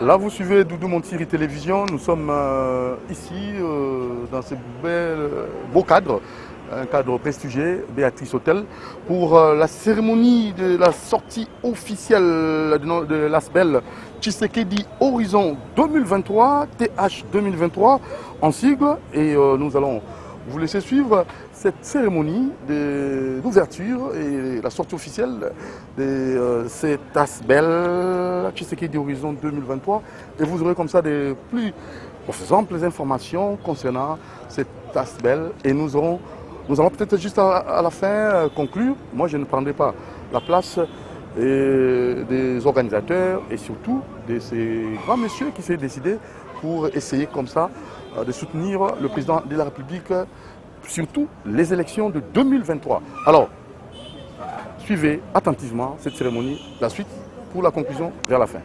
Là, vous suivez Doudou Montiri Télévision. Nous sommes ici dans ce beau cadre, un cadre prestigieux, Béatrice Hôtel, pour la cérémonie de la sortie officielle de l'ASBEL Tshisekedi Horizon 2023, TH 2023 en sigle. Et nous allons vous laisser suivre cette cérémonie d'ouverture et la sortie officielle de cet ASBEL Tshisekedi Horizon 2023. Et vous aurez comme ça des plus amples informations concernant cet ASBEL. Et nous allons peut-être juste à la fin conclure. Moi, je ne prendrai pas la place des organisateurs et surtout de ces grands messieurs qui s'est décidé pour essayer comme ça de soutenir le président de la République, surtout les élections de 2023. Alors, suivez attentivement cette cérémonie, la suite pour la conclusion vers la fin.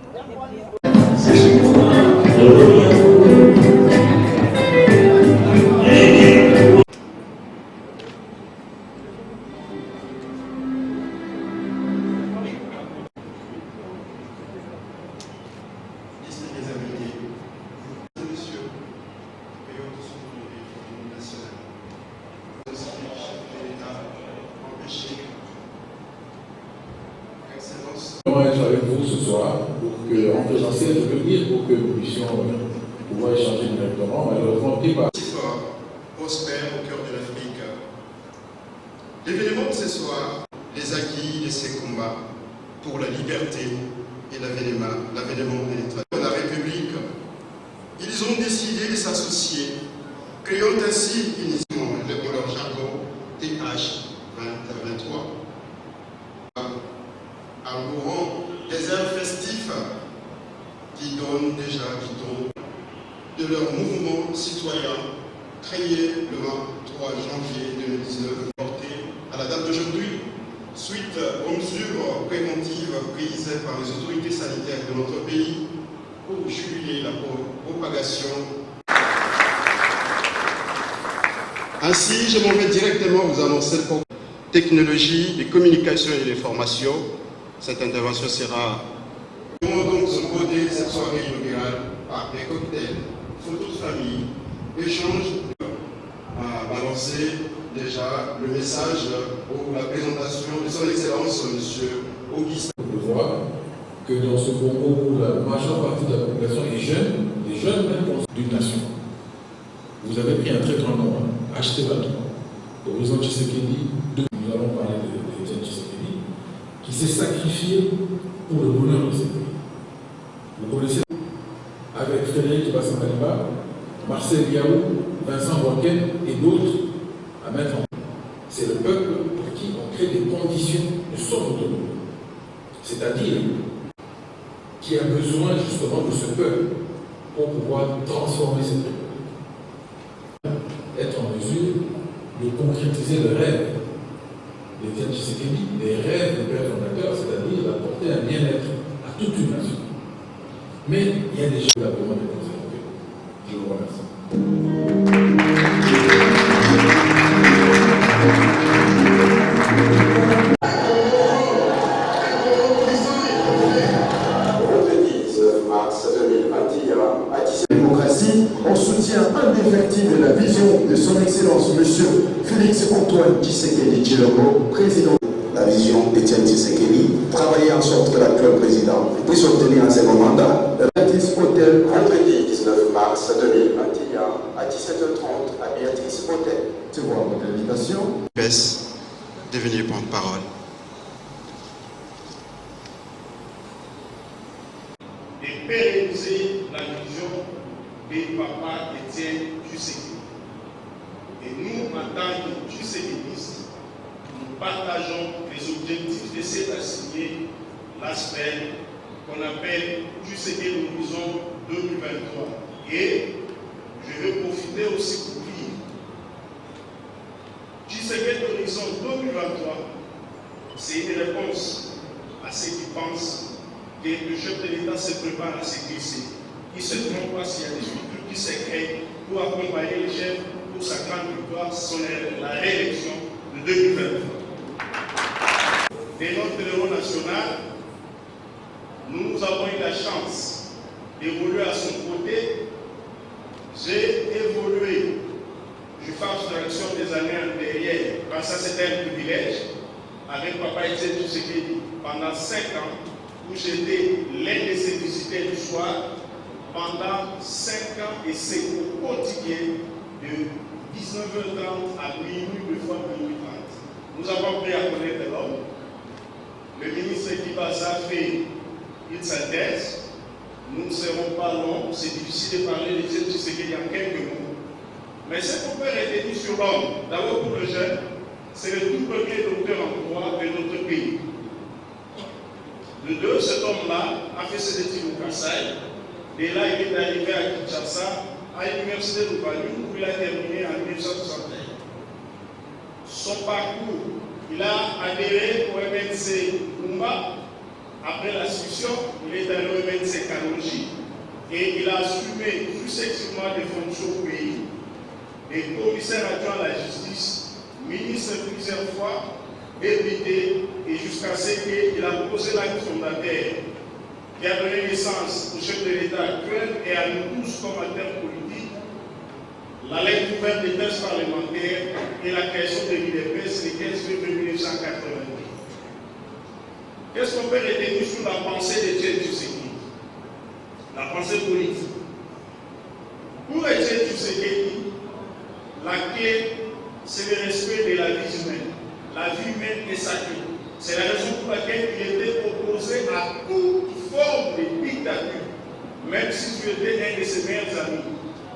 Être avec vous ce soir en présentiel, je veux dire, pour que nous puissions pouvoir échanger directement. Malheureusement, prospère au cœur de l'Afrique. L'événement de ce soir, les acquis de ces combats pour la liberté et l'avènement de la République, ils ont décidé de s'associer, créant ainsi initialement leur jargon TH 2023. Arborant des airs festifs qui donnent déjà du ton de leur mouvement citoyen créé le 23 janvier 2019, porté à la date d'aujourd'hui, suite aux mesures préventives prises par les autorités sanitaires de notre pays pour juguler la propagation. Ainsi, je m'en vais directement vous annoncer le programme technologie, des communications et des formations. Cette intervention sera. Nous allons donc se coder cette soirée inaugurale par des cocktails, photos de famille, échanges à balancer déjà le message pour la présentation de son Excellence, M. Augustin. On voit que dans ce Congo où la majeure partie de la population est jeune, les jeunes même d'une nation. Vous avez pris un très grand nom, HT23, Horizon Tshisekedi, nous allons parler de Tshisekedi, qui s'est sacrifié pour le bonheur de ce pays. Vous connaissez avec Frédéric Bassambaliba, Marcel Yaou, Vincent Roquet et d'autres à mettre en place. C'est le peuple pour qui on crée des conditions de son autonomie. C'est-à-dire qui a besoin justement de ce peuple pour pouvoir transformer cette république. Être en mesure de concrétiser le rêve d'Étienne Tshisekedi, les rêves du père fondateur, c'est-à-dire d'apporter un bien-être à toute une nation. Mais il y a des choses à demander de conserver. Je vous remercie. On soutient indéfectible la vision de son Excellence M. Félix Antoine Tshisekedi Tshilombo, président. La vision d'Étienne Tshisekedi, travailler en sorte que l'actuel président puisse obtenir un second mandat. Béatrice Hôtel, Vendredi 19 mars 2021 à 17h30 à Béatrice Hôtel. tu vois votre invitation. Baisse, devenir porte-parole. Et pérenniser la vision de Papa Étienne Tshisekedi. Et nous, en tant que Tshisekidistes, nous partageons les objectifs de cette assignée, l'ASBEL, qu'on appelle Tshisekedi Horizon 2023. Et je vais profiter aussi pour dire Horizon 2023, c'est une réponse à ceux qui pensent que le chef de l'État se prépare à se glisser. Il se trompe pas s'il y a des structures qui se créent pour accompagner le chef pour sa grande victoire, la réélection de 2023. De notre héros national, nous avons eu la chance d'évoluer à son côté. J'ai évolué, je fais abstraction des années antérieures, parce que c'était un privilège, avec Papa Etienne Tshisekedi pendant 5 ans, où j'étais l'un de ses visiteurs du soir, pendant 5 ans et c'est au quotidien de 19h30 à minuit, deux fois minuit 30. Nous avons appris à connaître l'homme. Le ministre Kibaza fait une synthèse. Nous ne serons pas longs, c'est difficile de parler de Etienne Tshisekedi en quelques mots. Mais ce qu'on peut retenir sur l'homme, d'abord pour le jeune, c'est le tout premier docteur en droit de notre pays. De deux, cet homme-là a fait ses études au Kassai. Et là, il est arrivé à Kinshasa, à l'université de Padoue, où il a terminé en 1961. Son parcours, il a adhéré au MNC Kumba. Après la scission, il est allé au MNC Kanoji et il a assumé successivement des fonctions au pays, des commissaires adjoints à la justice, ministre plusieurs fois, député, et jusqu'à ce qu'il a posé l'acte fondateur qui a donné naissance au chef de l'État actuel et à nous tous comme acteurs politiques, la lettre ouverte des tests parlementaires et la création de l'IDPS le 15 février 1982. Qu'est-ce qu'on peut retenir sur la pensée d'Etienne Tshisekedi? La pensée politique. Pour Etienne Tshisekedi, la clé, c'est le respect de la vie humaine. La vie humaine est sacrée. C'est la raison pour laquelle il était opposé à toute forme de dictature, même si tu étais un de ses meilleurs amis.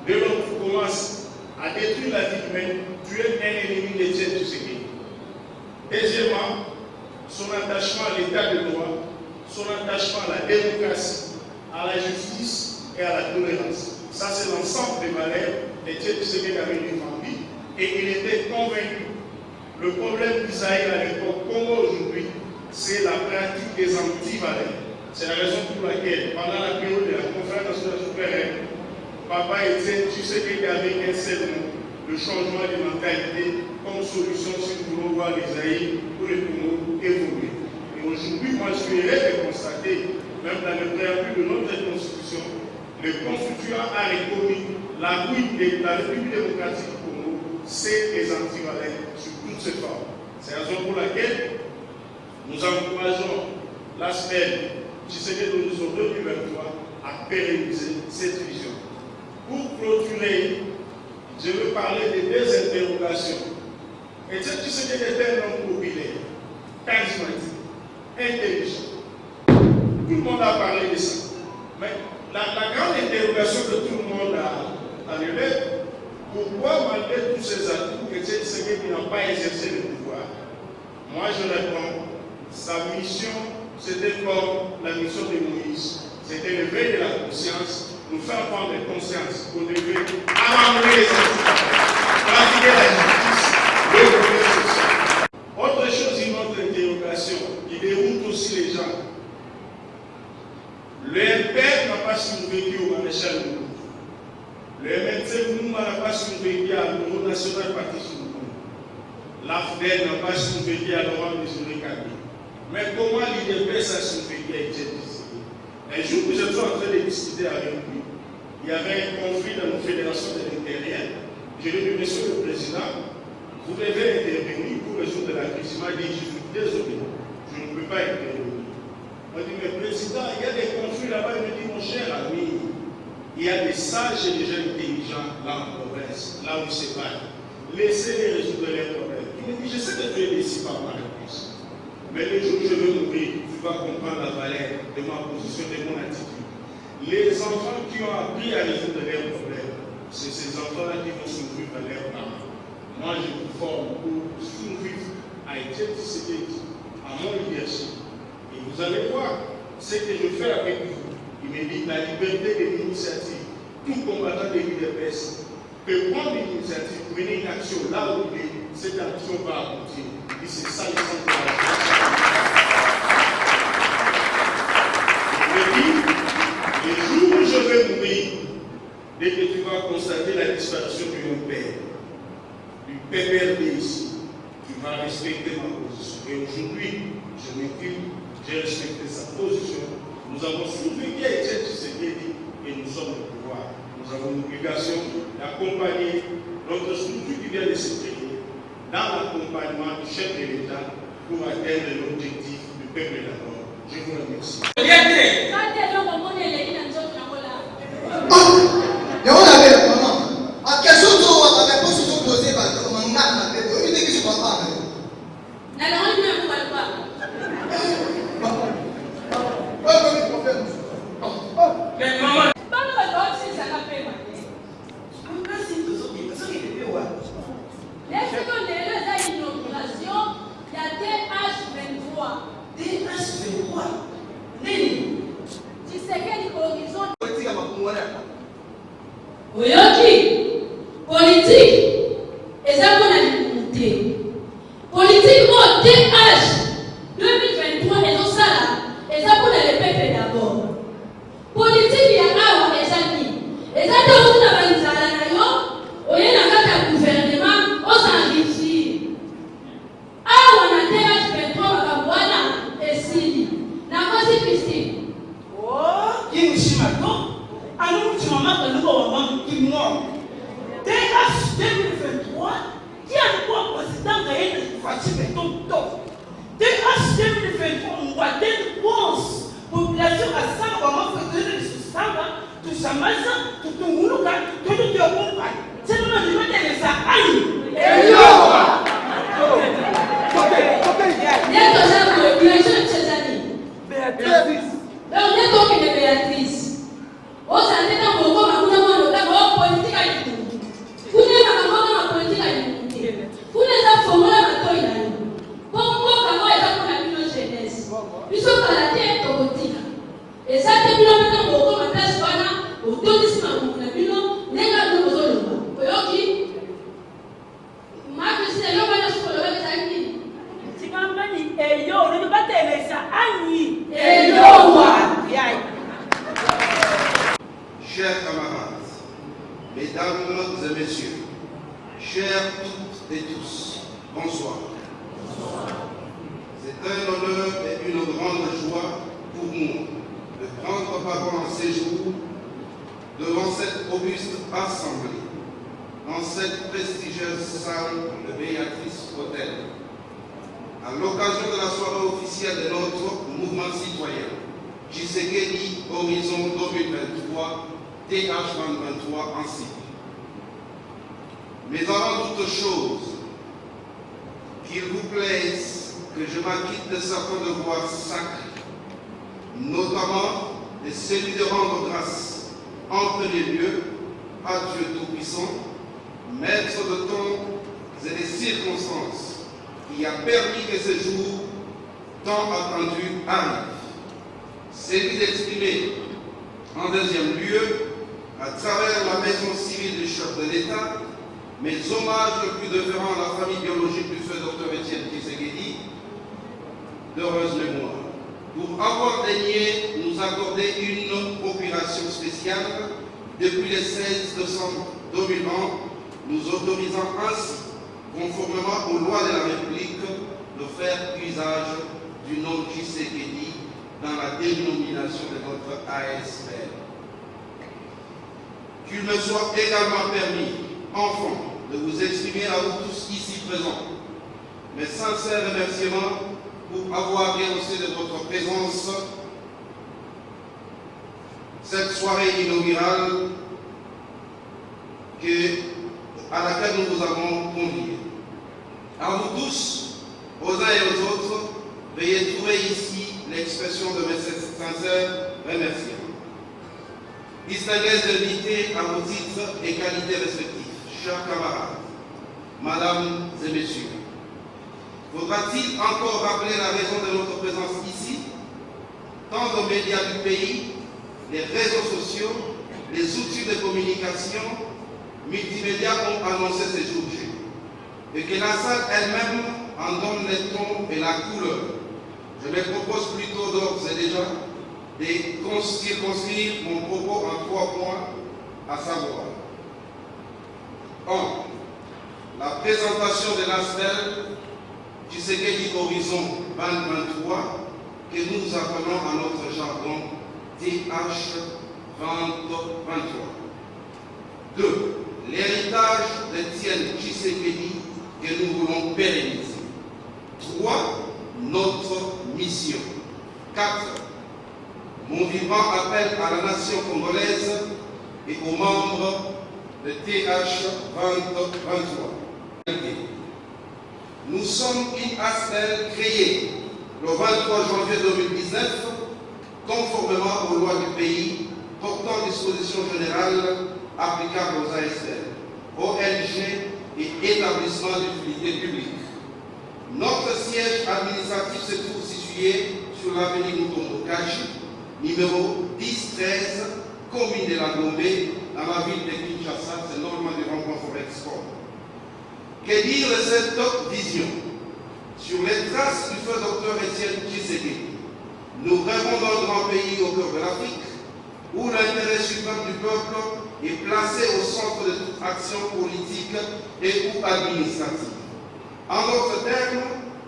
Dès lors que tu commences à détruire la vie humaine, tu es un ennemi d'Etienne Tshisekedi. Deuxièmement, son attachement à l'état de droit, son attachement à la démocratie, à la justice et à la tolérance. Ça, c'est l'ensemble des valeurs d'Etienne Tshisekedi avait défendu et il était convaincu. Le problème d'Israël à l'époque, comme aujourd'hui, c'est la pratique des antivaleurs. C'est la raison pour laquelle, pendant la période de la conférence nationale souveraine, Papa Etienne Tshisekedi avait un seul mot, le changement de mentalité comme solution si nous voulons voir l'Israël pour les Congo évoluer. Et aujourd'hui, moi, je suis heureux de constater, même dans le préambule de notre Constitution, le constituant a reconnu la lutte de la République démocratique du Congo, c'est les antivaleurs sur toutes ces formes. C'est la raison pour laquelle nous encourageons la semaine Tshisekedi de l'horizon 2023 à pérenniser cette vision. Pour clôturer, je veux parler de deux interrogations. Etienne Tshisekedi était un homme populaire, charismatique, intelligent. Tout le monde a parlé de ça. Mais la grande interrogation que tout le monde a levée, pourquoi malgré tous ces atouts, Etienne Tshisekedi n'a pas exercé le pouvoir? Moi je réponds, sa mission, c'était comme la mission de Moïse. C'était l'éveil de la conscience, nous faire prendre conscience qu'on devait abandonner les institutions, pratiquer la justice, le progrès social. Autre chose, une autre interrogation qui déroute aussi les gens. Le MPR n'a pas survécu au maréchal Mobutu. Le MNC Moumba n'a pas survécu à l'Union nationale parti sur le monde. L'AFDEL n'a pas survécu à Laurent Désiré Kabila. Mais comment l'IDPS a survécu à Etienne Tshisekedi? Un jour que je suis en train de discuter avec lui, il y avait un conflit dans nos fédérations de l'intérieur. Je lui ai dit, monsieur le président, vous devez intervenir pour résoudre la crise. Il m'a dit, je suis désolé, je ne peux pas intervenir. Il m'a dit, mais président, il y a des conflits là-bas. Il me dit, mon cher ami, il y a des sages et des gens intelligents là en province, là où ils se battent. Laissez-les résoudre leurs problèmes. Il me dit, je sais que tu es ici par ma réponse. Mais le jour où je vais mourir, tu vas comprendre la valeur de ma position, de mon attitude. Les enfants qui ont appris à résoudre leurs problèmes, c'est ces enfants-là qui vont survivre à leurs parents. Moi, je vous forme pour survivre à Etienne Tshisekedi, à mon leadership. Et vous allez voir ce que je fais avec vous. Il me dit la liberté de l'initiative. Tout combattant de l'IDPS peut prendre l'initiative, mener une action là où cette action va aboutir. Et c'est ça le sens de la je le jour où je vais mourir, dès que tu vas constater la disparition de mon père, du PPRD ici, tu vas respecter ma position. Et aujourd'hui, je m'occupe, j'ai respecté sa position. Nous avons soulevé Étienne Tshisekedi et nous sommes au pouvoir. Nous avons l'obligation d'accompagner notre structure qui vient de se créer dans l'accompagnement du chef de l'État pour atteindre l'objectif du peuple d'abord. Je vous remercie. Chers camarades, mesdames et messieurs, chers toutes et tous, bonsoir. C'est un honneur et une grande joie pour nous de prendre parole en ces jours devant cette auguste assemblée, dans cette prestigieuse salle de Béatrice Hôtel, à l'occasion de la soirée officielle de notre mouvement citoyen, Tshisekedi Horizon 2023, TH2023 ainsi. Mais avant toute chose, qu'il vous plaise que je m'acquitte de certains devoirs sacrés, notamment de celui de rendre grâce en premier lieu à Dieu Tout-Puissant, maître de temps et des circonstances, qui a permis que ce jour tant attendu arrive. Celui d'exprimer en deuxième lieu, à travers la maison civile du chef de l'État, mes hommages le plus déférents à la famille biologique du feu Dr Étienne Tshisekedi, d'heureuse mémoire, pour avoir daigné nous accorder une procuration spéciale depuis le 16 décembre 2020, nous autorisant ainsi, conformément aux lois de la République, de faire usage du nom Tshisekedi dans la dénomination de notre ASR. Qu'il me soit également permis, enfin, de vous exprimer à vous tous ici présents mes sincères remerciements pour avoir rehaussé de votre présence cette soirée inaugurale à laquelle nous vous avons conviés. À vous tous, aux uns et aux autres, veuillez trouver ici l'expression de mes sincères remerciements. Distingués invités à vos titres et qualités respectifs, chers camarades, mesdames et messieurs, faudra-t-il encore rappeler la raison de notre présence ici? Tant aux médias du pays, les réseaux sociaux, les outils de communication multimédia ont annoncé ces jours et que la salle elle-même en donne les tons et la couleur. Je me propose plutôt d'ores et déjà de circonscrire mon propos en 3 points, à savoir 1. La présentation de l'ASBEL Tshisekedi Horizon 2023 que nous appelons à notre jargon TH 2023. 2. L'héritage d'Étienne Tshisekedi que nous voulons pérenniser. 3. Notre mission. 4. Mon vivant appel à la nation congolaise et aux membres de TH 2023. Nous sommes une ASBEL créée le 23 janvier 2019, conformément aux lois du pays portant dispositions générales applicables aux ASBEL, ONG et établissements d'utilité publique. Notre siège administratif se trouve situé sur l'avenue Mutombo Kaji, numéro 10-13, commune de la Gombe, dans la ville de Kinshasa, c'est normalement du rencontre Export. Que dire de cette vision? Sur les traces du feu Dr Étienne Tshisekedi, nous rêvons d'un grand pays au cœur de l'Afrique, où l'intérêt suprême du peuple est placé au centre de toute action politique et ou administrative. En d'autres termes,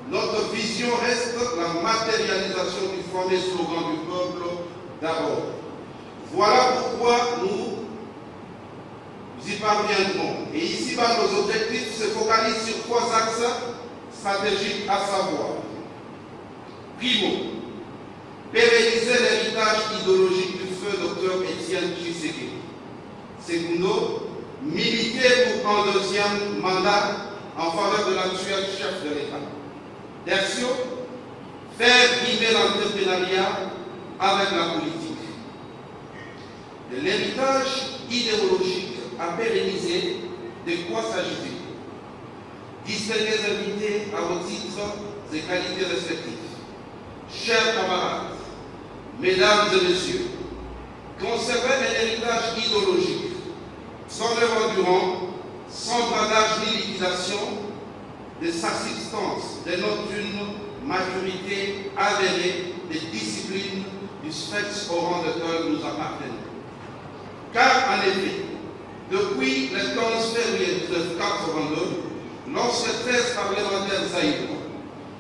notre vision reste la matérialisation du fameux slogan du peuple d'abord. Voilà pourquoi nous y parviendrons. Et ici, nos objectifs se focalisent sur 3 axes stratégiques, à savoir: primo, pérenniser l'héritage idéologique du feu Dr Étienne Tshisekedi. Secondo, militer pour un 2e mandat en faveur de l'actuel chef de l'État. Tertio, faire vivre l'entrepreneuriat avec la politique. De l'héritage idéologique à pérenniser, de quoi s'agit-il? Distingués invités à vos titres et qualités respectifs. Chers camarades, mesdames et messieurs, conserver un héritage idéologique sans leur endurant, sans bradage ni liquidation de sa substance, dénote une maturité avérée des disciplines du spectre au rang desquelles nous appartenons. Car en effet, depuis le 15 février 1982, lorsque 13 parlementaires zaïrois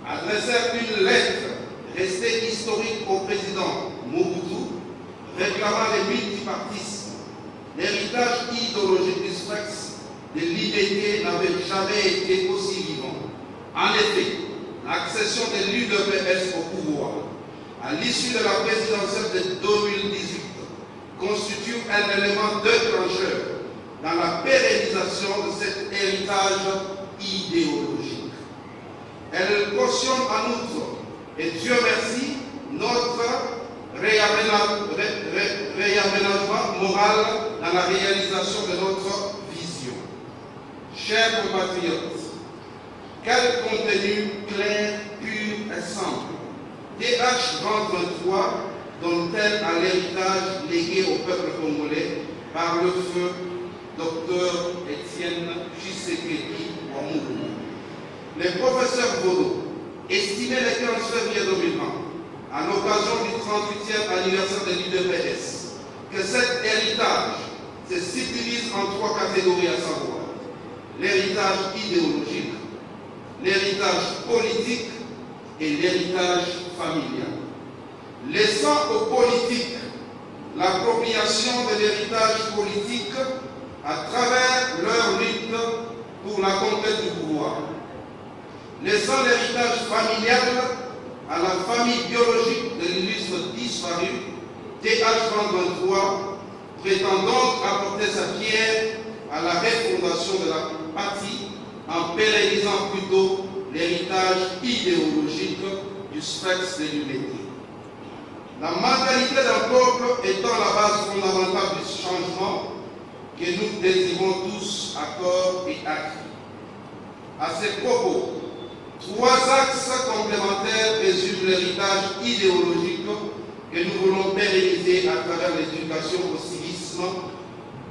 adressèrent une lettre restée historique au président Mobutu, réclamant le multipartisme, l'héritage idéologique du spectre de l'IBT n'avait jamais été aussi vivant. En effet, l'accession de l'UDPS au pouvoir, à l'issue de la présidentielle de 2018, constitue un élément déclencheur dans la pérennisation de cet héritage idéologique. Elle cautionne en outre, et Dieu merci, notre réaménagement moral dans la réalisation de notre vision. Chers compatriotes, quel contenu clair, pur et simple TH 2023 donne-t-elle à l'héritage légué au peuple congolais par le feu Dr Étienne Tshisekedi Ouamoulou? Le professeur Bodo estimait le 15 février 2020, à l'occasion du 38e anniversaire de l'UDPS, que cet héritage se subdivise en 3 catégories, à savoir l'héritage idéologique, l'héritage politique et l'héritage familial. Laissant aux politiques l'appropriation de l'héritage politique à travers leur lutte pour la conquête du pouvoir. Laissant l'héritage familial à la famille biologique de l'illustre disparu, TH 2023 prétend donc apporter sa pierre à la refondation de la patrie en pérennisant plutôt l'héritage idéologique du spectre de l'humanité. La mentalité d'un peuple étant la base fondamentale du changement que nous désirons tous à corps et à cri. À ces propos, 3 axes complémentaires résument l'héritage idéologique que nous voulons pérenniser à travers l'éducation au civisme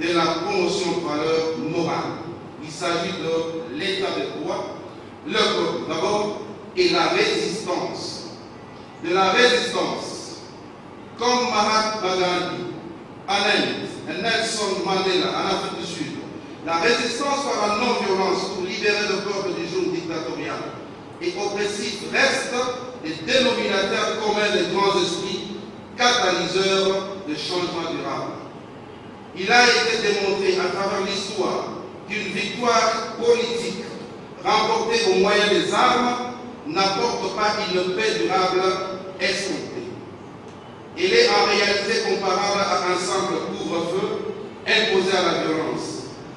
de la promotion de valeurs morales. Il s'agit de l'état de droit, le peuple d'abord, et la résistance. De la résistance, comme Mahatma Gandhi en Inde, Nelson Mandela en Afrique du Sud, la résistance par la non-violence pour libérer le peuple du joug dictatorial et oppressif reste le dénominateur commun des grands esprits catalyseurs de changement durable. Il a été démontré à travers l'histoire qu'une victoire politique remportée au moyen des armes n'apporte pas une paix durable escomptée. Elle est en réalité comparable à un simple couvre-feu imposé à la violence.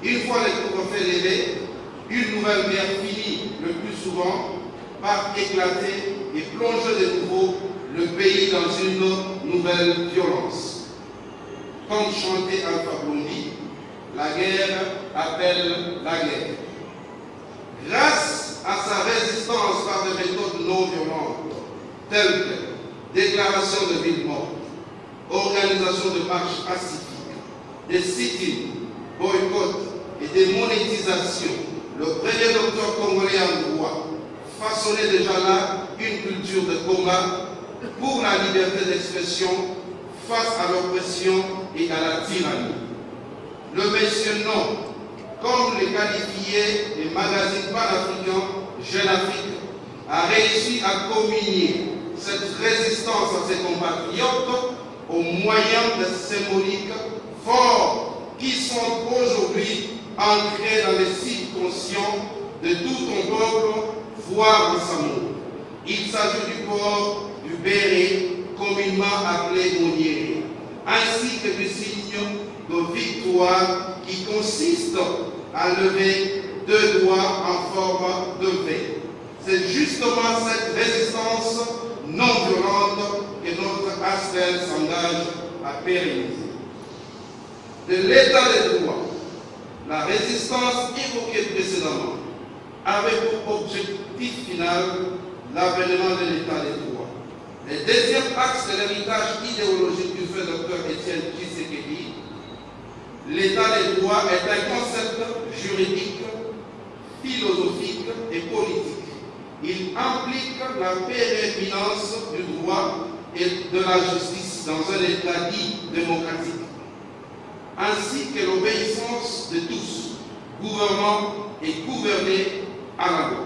Une fois le couvre-feu levé, une nouvelle guerre finit le plus souvent par éclater et plonger de nouveau le pays dans une nouvelle violence. Comme chantait Alpha Blondy, la guerre appelle la guerre. Grâce à sa résistance par des méthodes non violentes, telles que déclaration de ville morte, organisation de marches pacifiques, des sit-ins, boycott et des monétisations, le premier docteur congolais en droit façonnait déjà là une culture de combat pour la liberté d'expression face à l'oppression et à la tyrannie. Le monsieur non, comme les qualifiés les magazines panafricains Jeune Afrique, a réussi à communier cette résistance à ses compatriotes au moyen de symboliques forts qui sont aujourd'hui ancrés dans les subconscients de tout ton peuple, voire en sa mort. Il s'agit du port du béret, communément appelé monnier, ainsi que du signe de victoire qui consiste à lever deux doigts en forme de V. C'est justement cette résistance non violente que notre ASPEL s'engage à pérenniser. De l'état de droit, la résistance évoquée précédemment avait pour objectif final l'avènement de l'état de droit. Le deuxième axe de l'héritage idéologique du fait Dr Étienne Tshisekedi, l'état de droit est un concept juridique, philosophique et politique. Il implique la prééminence du droit et de la justice dans un état dit démocratique, ainsi que l'obéissance de tous, gouvernants et gouvernés à la loi.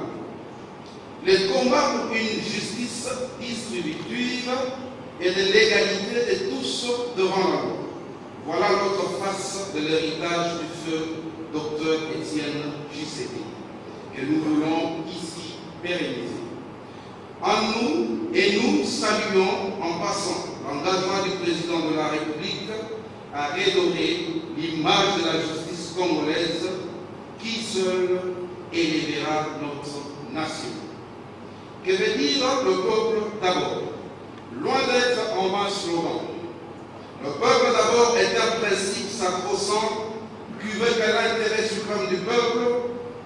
Le combat pour une justice distributive et de l'égalité de tous devant la loi. Voilà l'autre face de l'héritage du feu Dr Étienne Tshisekedi, que nous voulons ici pérenniser. Nous saluons en passant l'engagement du président de la République à redorer l'image de la justice congolaise qui seule élèvera notre nation. Que veut dire le peuple d'abord? Loin d'être en vain slogan, le peuple d'abord est un principe sacro-saint qui veut que l'intérêt suprême du peuple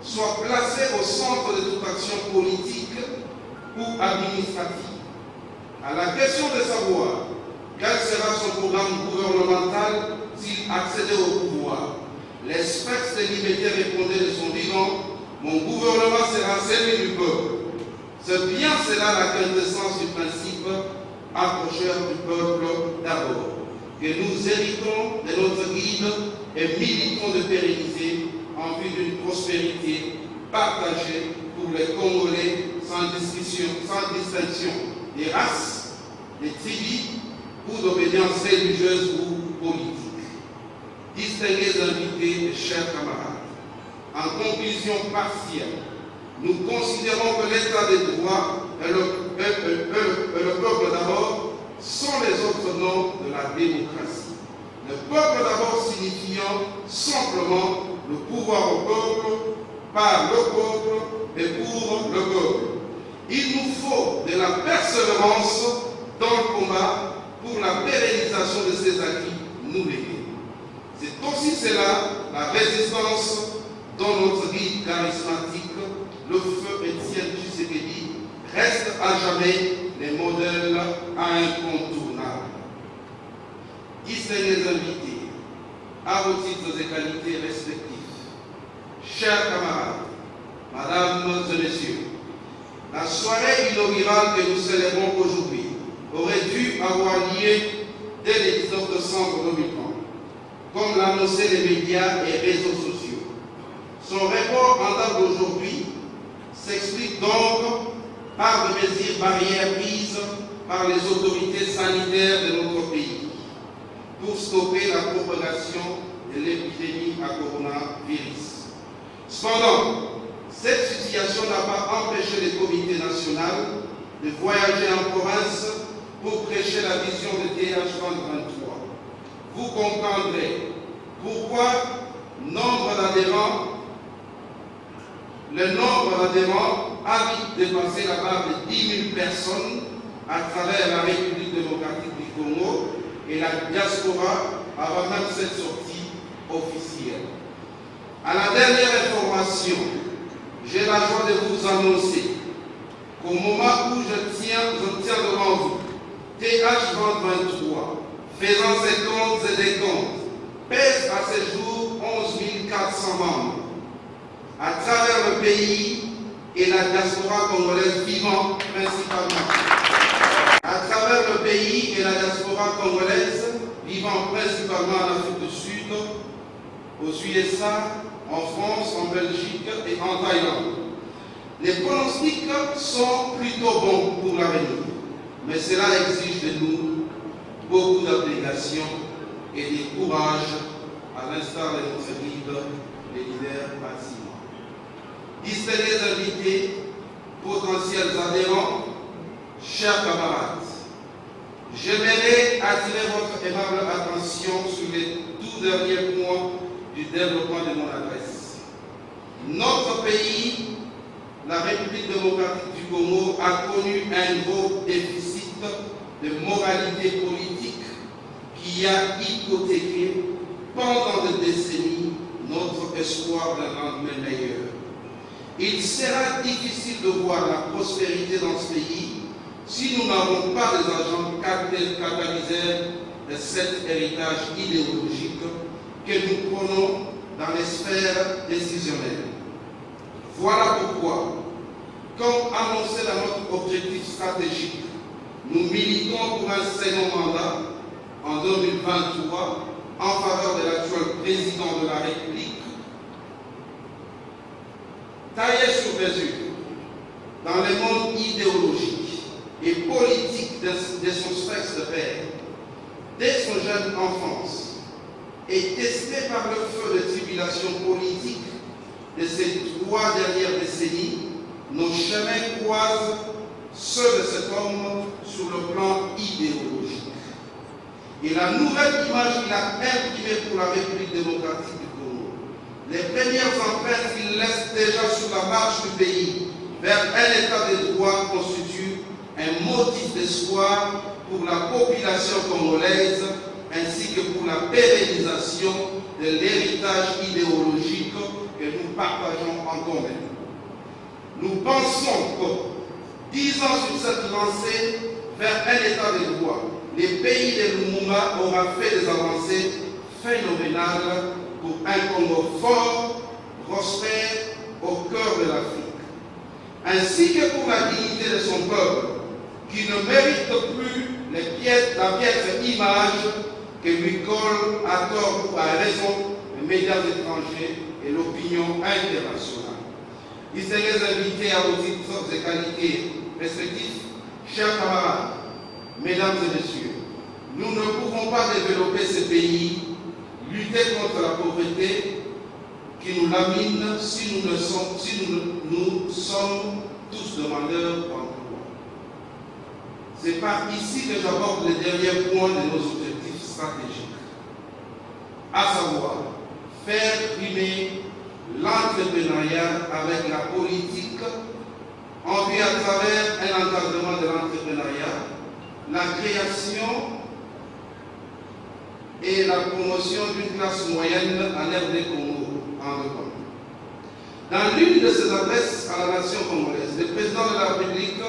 soit placé au centre de toute action politique ou administrative. À la question de savoir quel sera son programme gouvernemental s'il accédait au pouvoir, l'espèce de liberté répondait de son vivant: mon gouvernement sera celui du peuple. C'est bien cela la quintessence du principe approcheur du peuple d'abord, que nous héritons de notre guide et militons de pérenniser en vue d'une prospérité partagée pour les Congolais sans distinction des races, des tribus ou d'obédience religieuse ou politique. Distingués invités et chers camarades, en conclusion partielle, nous considérons que l'état de droit et le peuple d'abord sont les autres noms de la démocratie. Le peuple d'abord signifiant simplement le pouvoir au peuple, par le peuple et pour le peuple. Il nous faut de la persévérance dans le combat pour la pérennisation de ces acquis nous légués. C'est aussi cela la résistance dont notre guide charismatique, le feu Étienne Tshisekedi, reste à jamais les modèles incontournables. Distingués invités, à vos titres et qualités respectifs. Chers camarades, mesdames et messieurs, la soirée inaugurale que nous célébrons aujourd'hui aurait dû avoir lieu dès le 19 décembre 2030, comme l'annonçaient les médias et réseaux sociaux. Son report en date d'aujourd'hui s'explique donc par des mesures barrières prises par les autorités sanitaires de notre pays pour stopper la propagation de l'épidémie à coronavirus. Cependant, cette situation n'a pas empêché le comité national de voyager en province pour prêcher la vision de TH 2023. Vous comprendrez pourquoi le nombre d'adhérents a vite dépassé la barre de 10 000 personnes à travers la République démocratique du Congo et la diaspora avant même cette sortie officielle. À la dernière information, j'ai la joie de vous annoncer qu'au moment où je tiens devant vous, TH 2023, faisant ses comptes et des comptes, pèse à ce jour 11 400 membres. À travers le pays et la diaspora congolaise vivant principalement. À travers le pays et la diaspora congolaise vivant principalement en Afrique du Sud, aux USA, en France, en Belgique et en Thaïlande. Les pronostics sont plutôt bons pour l'avenir, mais cela exige de nous beaucoup d'abnégation et de courage, à l'instar de notre guide, le leader Maxime. Distingués invités, potentiels adhérents, chers camarades, j'aimerais attirer votre aimable attention sur les tout derniers points du développement de mon adresse. Notre pays, la République démocratique du Congo, a connu un gros déficit de moralité politique qui a hypothéqué pendant des décennies notre espoir d'un lendemain meilleur. Il sera difficile de voir la prospérité dans ce pays si nous n'avons pas des agents catalyseurs de cet héritage idéologique que nous prenons dans les sphères décisionnelles. Voilà pourquoi, comme annoncé dans notre objectif stratégique, nous militons pour un second mandat en 2023 en faveur de l'actuel président de la République, taillé sur mesure dans le monde idéologique et politique de son sexe de père, dès son jeune enfance, et testé par le feu de tribulation politique de ces 3 dernières décennies, nos chemins croisent ceux de cet homme sur le plan idéologique. Et la nouvelle image qu'il a imprimée pour la République démocratique du Congo, les premières empreintes qu'il laisse déjà sur la marche du pays vers un état de droit constitue un motif d'espoir pour la population congolaise ainsi que pour la pérennisation de l'héritage idéologique que nous partageons en commun. Nous pensons que 10 ans sur cette lancée vers un état de droit, le pays de Lumumba aura fait des avancées phénoménales pour un Congo fort, prospère, au cœur de l'Afrique, ainsi que pour la dignité de son peuple, qui ne mérite plus la piètre image que lui colle à tort ou à raison les médias étrangers et l'opinion internationale. Distingués invités à vos titres et qualités respectifs, chers camarades, mesdames et messieurs, nous ne pouvons pas développer ce pays, lutter contre la pauvreté qui nous lamine si nous sommes tous demandeurs d'emploi. C'est par ici que j'aborde le dernier point de nos objectifs stratégiques, à savoir faire primer l'entrepreneuriat avec la politique en vue à travers un encadrement de l'entrepreneuriat, la création et la promotion d'une classe moyenne en RD Congo en Europe. Dans l'une de ses adresses à la nation congolaise, le président de la République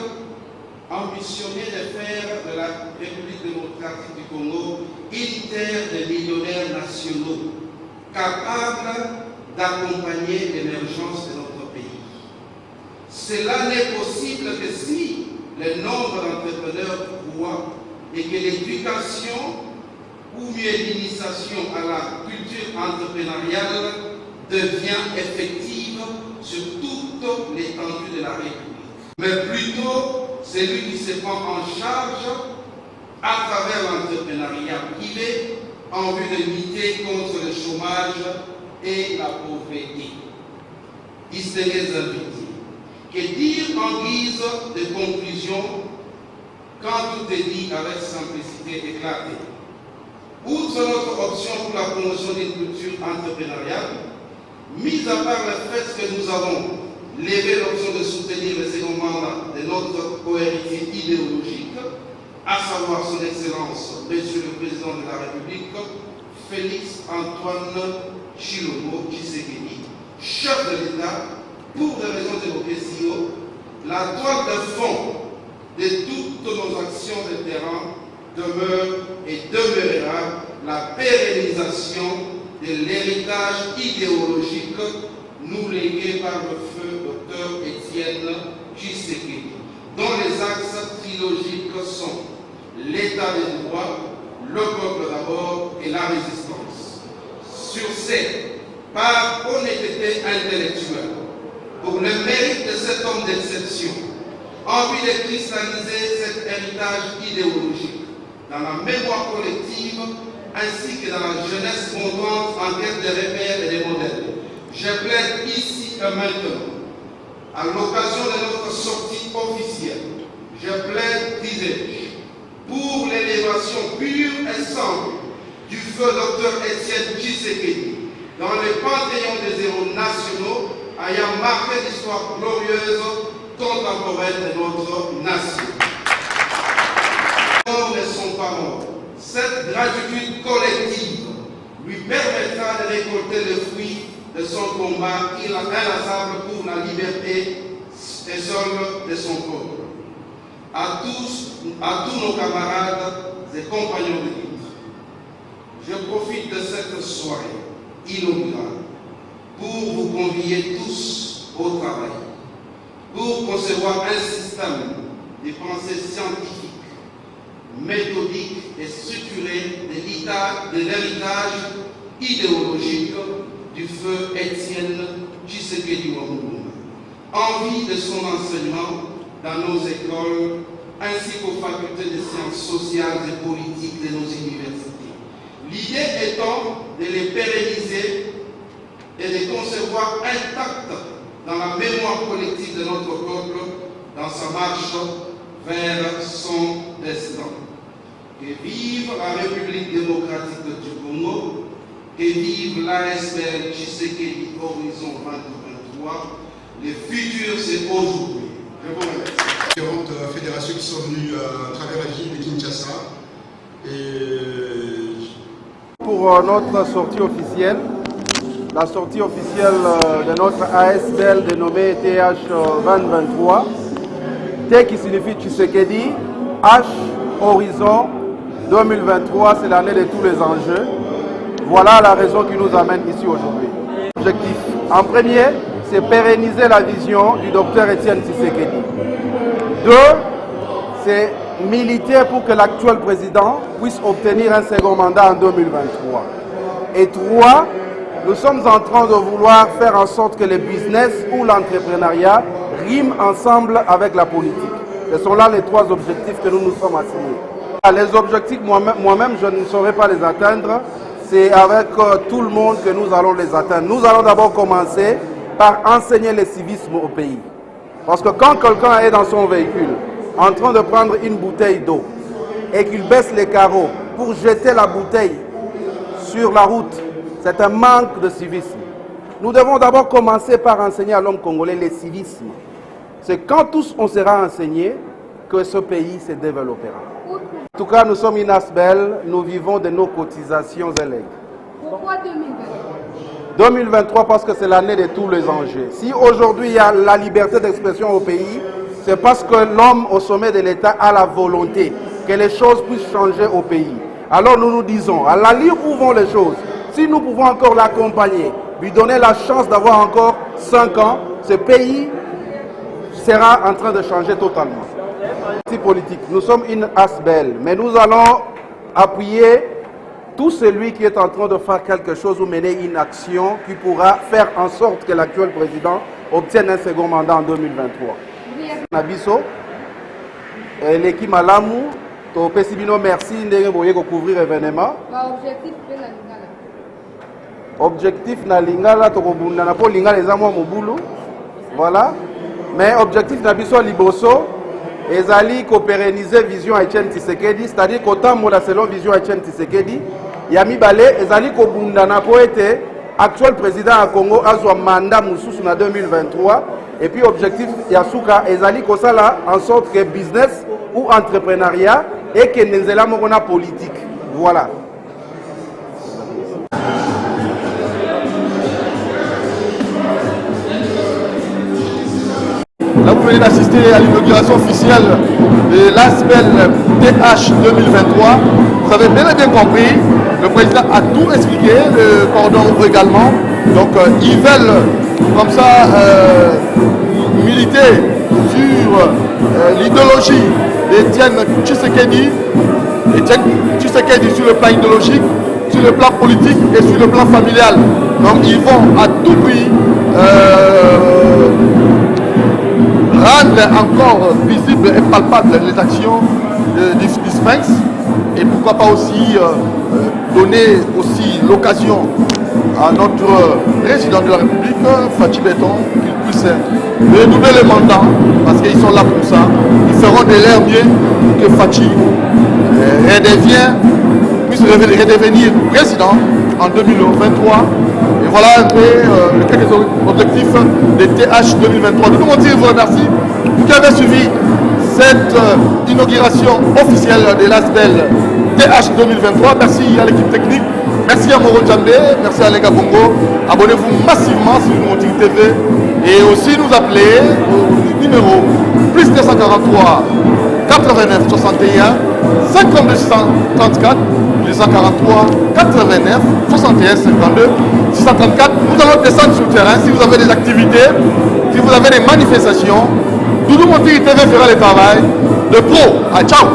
ambitionnait de faire de la République démocratique du Congo une terre de millionnaires nationaux capable d'accompagner l'émergence de notre pays. Cela n'est possible que si le nombre d'entrepreneurs croît et que l'éducation ou mieux l'initiation à la culture entrepreneuriale devient effective sur toute l'étendue de la République. Mais plutôt celui qui se prend en charge à travers l'entrepreneuriat privé en vue de lutter contre le chômage et la pauvreté. Distingués invités, que dire en guise de conclusion quand tout est dit avec simplicité éclatée? Outre notre option pour la promotion d'une culture entrepreneuriale, mis à part le fait que nous avons levé l'option de soutenir le second mandat de notre cohéritier idéologique, à savoir son Excellence, Monsieur le Président de la République, Félix Antoine Tshilombo Tshisekedi, chef de l'État, pour des raisons évoquées si haut, la toile de fond de toutes nos actions de terrain demeure et demeurera la pérennisation de l'héritage idéologique nous légué par le feu Dr Étienne Tshisekedi, dont les axes trilogiques sont l'état des droits, le peuple d'abord et la résistance. Sur ces, par honnêteté intellectuelle, pour le mérite de cet homme d'exception, envie de cristalliser cet héritage idéologique dans la mémoire collective ainsi que dans la jeunesse montante en quête de repères et de modèles. Je plaide ici et maintenant, à l'occasion de notre sortie officielle, je plaide, disais-je, pour l'élévation pure et simple du feu Dr Étienne Tshisekedi dans le panthéon des héros nationaux ayant marqué l'histoire glorieuse contemporaine de notre nation. Les morts ne sont pas morts. Cette gratitude collective lui permettra de récolter le fruit de son combat inlassable pour la liberté et seul de son peuple. À tous nos camarades et compagnons de lutte, je profite de cette soirée inaugurale pour vous convier tous au travail, pour concevoir un système de pensée scientifique, méthodique et structuré de l'héritage idéologique du feu Étienne Tshisekedi Wamulunga, en vue de son enseignement dans nos écoles ainsi qu'aux facultés de sciences sociales et politiques de nos universités. L'idée étant de les pérenniser et de concevoir intactes dans la mémoire collective de notre peuple dans sa marche vers son destin. Que vive la République démocratique du Congo, que vive l'ASBL Tshisekedi Horizon 2023. Le futur, c'est aujourd'hui. Je vous remercie. Différentes fédérations qui sont venues à travers la ville de Kinshasa. Pour notre sortie officielle, la sortie officielle de notre ASBL dénommée TH 2023, T qui signifie Tshisekedi, H Horizon 2023, c'est l'année de tous les enjeux. Voilà la raison qui nous amène ici aujourd'hui. L'objectif, en premier, c'est pérenniser la vision du docteur Étienne Tshisekedi. Deux, c'est militer pour que l'actuel président puisse obtenir un second mandat en 2023. Et trois, nous sommes en train de vouloir faire en sorte que le business ou l'entrepreneuriat riment ensemble avec la politique. Ce sont là les trois objectifs que nous nous sommes assignés. Les objectifs, moi-même, je ne saurais pas les atteindre. C'est avec tout le monde que nous allons les atteindre. Nous allons d'abord commencer par enseigner le civisme au pays. Parce que quand quelqu'un est dans son véhicule, en train de prendre une bouteille d'eau, et qu'il baisse les carreaux pour jeter la bouteille sur la route, c'est un manque de civisme. Nous devons d'abord commencer par enseigner à l'homme congolais le civisme. C'est quand tous on sera enseignés que ce pays se développera. En tout cas, nous sommes une ASBL, nous vivons de nos cotisations et legs. Pourquoi 2023 2023 parce que c'est l'année de tous les enjeux. Si aujourd'hui il y a la liberté d'expression au pays, c'est parce que l'homme au sommet de l'État a la volonté que les choses puissent changer au pays. Alors nous nous disons, à l'allure où vont les choses, Si nous pouvons encore l'accompagner, lui donner la chance d'avoir encore 5 ans, ce pays sera en train de changer totalement. Politique, nous sommes une ASBEL, mais nous allons appuyer tout celui qui est en train de faire quelque chose ou mener une action qui pourra faire en sorte que l'actuel président obtienne un second mandat en 2023. Nabiso, l'équipe Malamou, to Pesibino merci de couvrir l'événement. Objectif na lingala to kobunda na po lingala ezamwa mobulu. Voilà. Mais objectif nabiso liboso ezali ko pérenniser vision Etienne Tshisekedi, c'est-à-dire qu'autant mola selon vision Etienne Tshisekedi, yami balé ezali ko bunda na po ete actuel président à Congo azwa mandat mususu na 2023 et puis objectif yasuka ezali ko sala en sorte que business ou entrepreneuriat et que nzela moko na politique. Voilà. Là, vous venez d'assister à l'inauguration officielle de l'ASBEL TH 2023. Vous avez bien et bien compris, le président a tout expliqué, le cordon également. Donc, ils veulent, comme ça, militer sur l'idéologie d'Etienne Tshisekedi. Etienne Tshisekedi sur le plan idéologique, sur le plan politique et sur le plan familial. Donc, ils vont à tout prix rendre encore visibles et palpables les actions du Sphinx et pourquoi pas aussi donner aussi l'occasion à notre président de la République, Fachi Béton, qu'il puisse renouveler le mandat parce qu'ils sont là pour ça. Ils feront de leur mieux pour que Fachi puisse redevenir président en 2023. Et voilà un peu quelques objectifs de TH 2023. Nous vous remercie. Vous qui avez suivi cette inauguration officielle de l'ASBEL TH 2023. Merci à l'équipe technique. Merci à Moro Djambé. Merci à Lega Bongo. Abonnez-vous massivement sur Montiri TV. Et aussi nous appeler au numéro plus 243 89 61 52 634 243 89 61 52 634. Nous allons descendre sur le terrain. Si vous avez des activités, si vous avez des manifestations, Doudou Montiri TV fera le travail de pro. Ah, ciao.